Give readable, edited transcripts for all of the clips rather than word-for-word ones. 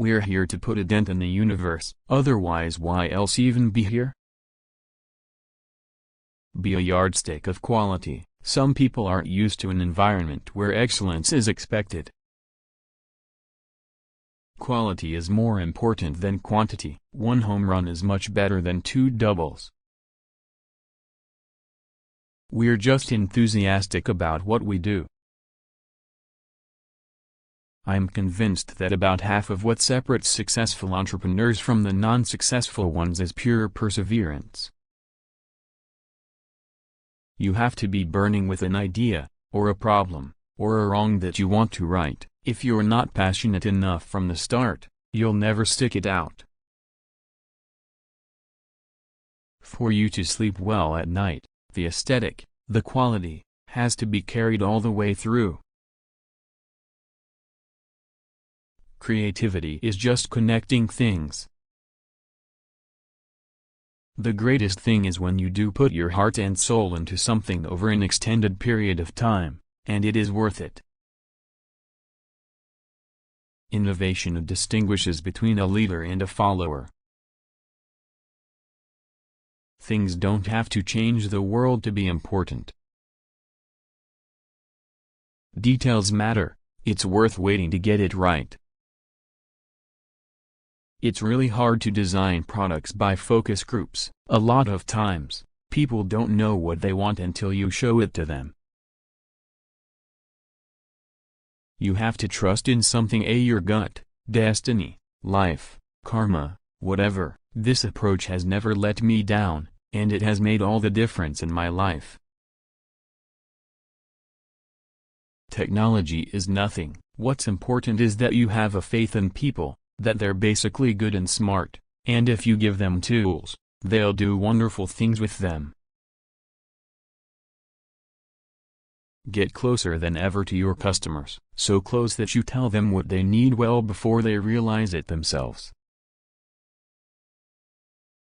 We're here to put a dent in the universe. Otherwise, why else even be here? Be a yardstick of quality. Some people aren't used to an environment where excellence is expected. Quality is more important than quantity. One home run is much better than 2 doubles. We're just enthusiastic about what we do. I'm convinced that about half of what separates successful entrepreneurs from the non-successful ones is pure perseverance. You have to be burning with an idea, or a problem, or a wrong that you want to right. If you're not passionate enough from the start, you'll never stick it out. For you to sleep well at night, the aesthetic, the quality, has to be carried all the way through. Creativity is just connecting things. The greatest thing is when you do put your heart and soul into something over an extended period of time, and it is worth it. Innovation distinguishes between a leader and a follower. Things don't have to change the world to be important. Details matter. It's worth waiting to get it right. It's really hard to design products by focus groups. A lot of times, people don't know what they want until you show it to them. You have to trust in something, your gut, destiny, life, karma, whatever. This approach has never let me down, and it has made all the difference in my life. Technology is nothing. What's important is that you have a faith in people, that they're basically good and smart, and if you give them tools, they'll do wonderful things with them. Get closer than ever to your customers, so close that you tell them what they need well before they realize it themselves.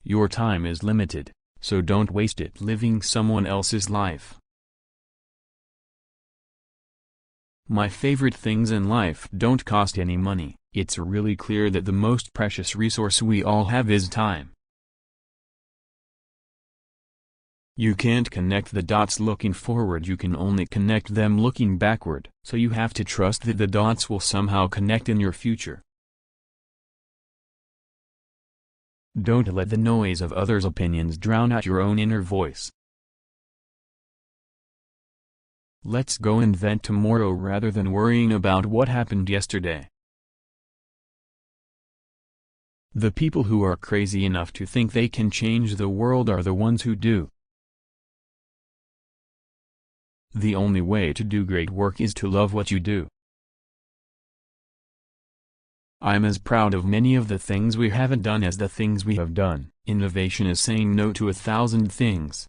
Your time is limited, so don't waste it living someone else's life. My favorite things in life don't cost any money. It's really clear that the most precious resource we all have is time. You can't connect the dots looking forward, you can only connect them looking backward. So you have to trust that the dots will somehow connect in your future. Don't let the noise of others' opinions drown out your own inner voice. Let's go invent tomorrow rather than worrying about what happened yesterday. The people who are crazy enough to think they can change the world are the ones who do. The only way to do great work is to love what you do. I'm as proud of many of the things we haven't done as the things we have done. Innovation is saying no to 1,000 things.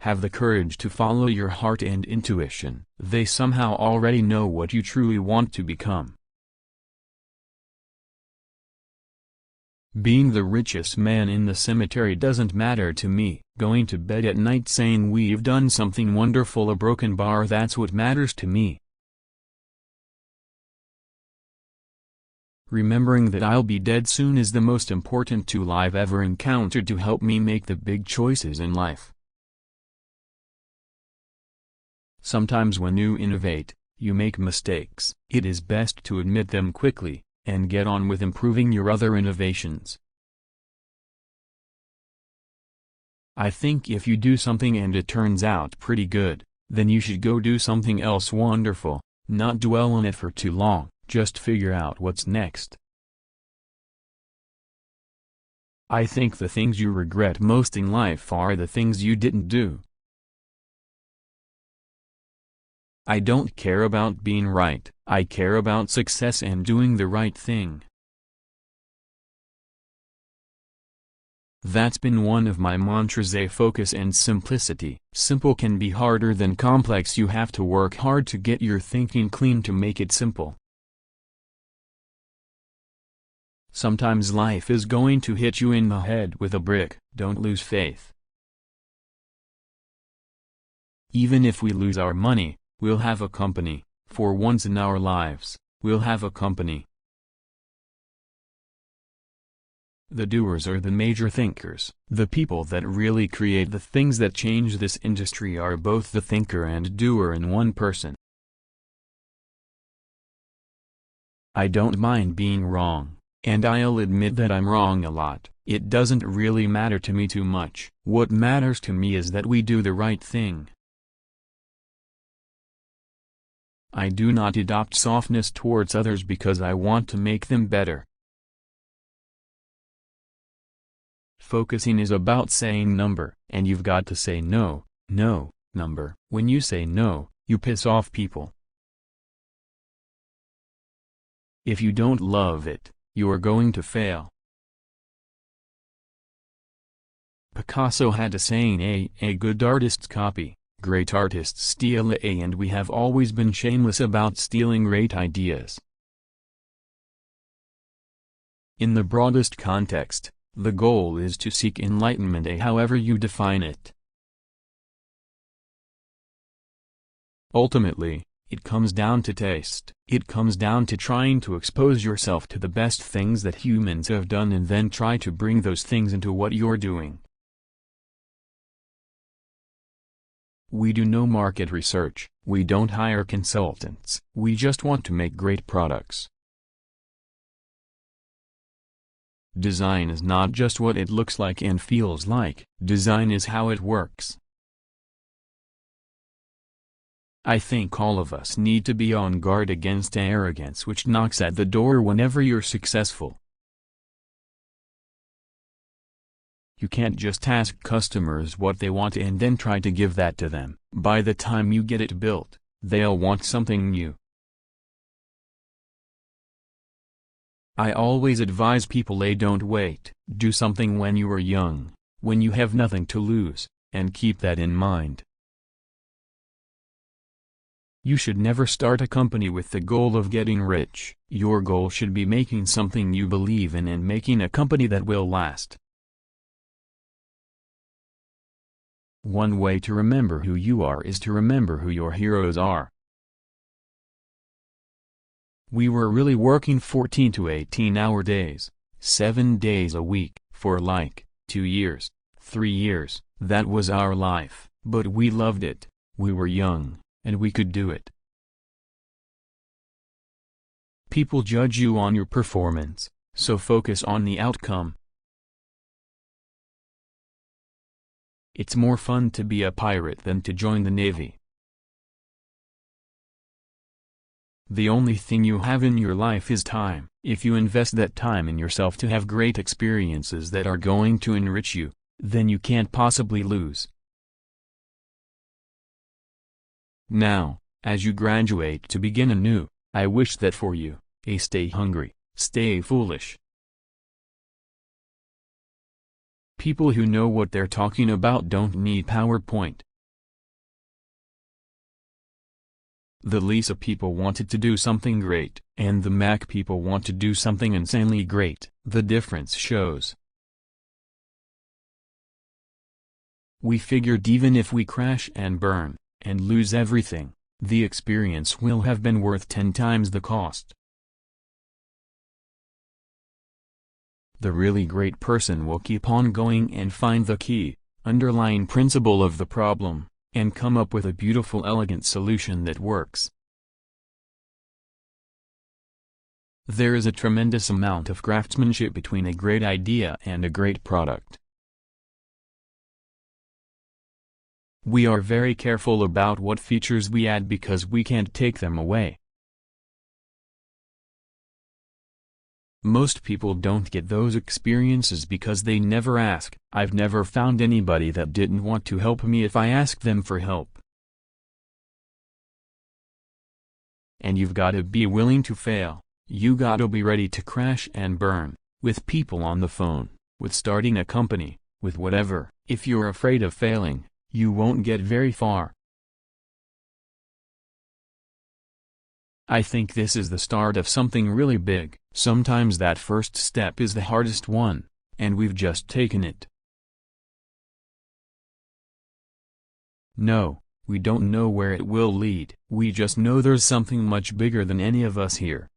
Have the courage to follow your heart and intuition. They somehow already know what you truly want to become. Being the richest man in the cemetery doesn't matter to me. Going to bed at night saying we've done something wonderful, a broken bar, that's what matters to me. Remembering that I'll be dead soon is the most important tool I've ever encountered to help me make the big choices in life. Sometimes when you innovate, you make mistakes. It is best to admit them quickly, and get on with improving your other innovations. I think if you do something and it turns out pretty good, then you should go do something else wonderful, not dwell on it for too long, just figure out what's next. I think the things you regret most in life are the things you didn't do. I don't care about being right, I care about success and doing the right thing. That's been one of my mantras, focus and simplicity. Simple can be harder than complex. You have to work hard to get your thinking clean to make it simple. Sometimes life is going to hit you in the head with a brick. Don't lose faith. Even if we lose our money, we'll have a company. For once in our lives, we'll have a company. The doers are the major thinkers. The people that really create the things that change this industry are both the thinker and doer in one person. I don't mind being wrong, and I'll admit that I'm wrong a lot. It doesn't really matter to me too much. What matters to me is that we do the right thing. I do not adopt softness towards others because I want to make them better. Focusing is about saying number, and you've got to say no, no, number. When you say no, you piss off people. If you don't love it, you are going to fail. Picasso had a saying, a good artist's copy, great artists steal and we have always been shameless about stealing great ideas. In the broadest context, the goal is to seek enlightenment, however you define it. Ultimately, it comes down to taste. It comes down to trying to expose yourself to the best things that humans have done and then try to bring those things into what you're doing. We do no market research, we don't hire consultants, we just want to make great products. Design is not just what it looks like and feels like, design is how it works. I think all of us need to be on guard against arrogance which knocks at the door whenever you're successful. You can't just ask customers what they want and then try to give that to them. By the time you get it built, they'll want something new. I always advise people don't wait. Do something when you are young, when you have nothing to lose, and keep that in mind. You should never start a company with the goal of getting rich. Your goal should be making something you believe in and making a company that will last. One way to remember who you are is to remember who your heroes are. We were really working 14 to 18-hour days, 7 days a week, for like 2 years, 3 years. That was our life, but we loved it. We were young, and we could do it. People judge you on your performance, so focus on the outcome. It's more fun to be a pirate than to join the Navy. The only thing you have in your life is time. If you invest that time in yourself to have great experiences that are going to enrich you, then you can't possibly lose. Now, as you graduate to begin anew, I wish that for you. Stay hungry, stay foolish. People who know what they're talking about don't need PowerPoint. The Lisa people wanted to do something great, and the Mac people want to do something insanely great. The difference shows. We figured even if we crash and burn, and lose everything, the experience will have been worth 10 times the cost. The really great person will keep on going and find the key, underlying principle of the problem, and come up with a beautiful, elegant solution that works. There is a tremendous amount of craftsmanship between a great idea and a great product. We are very careful about what features we add because we can't take them away. Most people don't get those experiences because they never ask. I've never found anybody that didn't want to help me if I asked them for help. And you've got to be willing to fail. You gotta be ready to crash and burn, with people on the phone, with starting a company, with whatever. If you're afraid of failing, you won't get very far. I think this is the start of something really big. Sometimes that first step is the hardest one, and we've just taken it. No, we don't know where it will lead. We just know there's something much bigger than any of us here.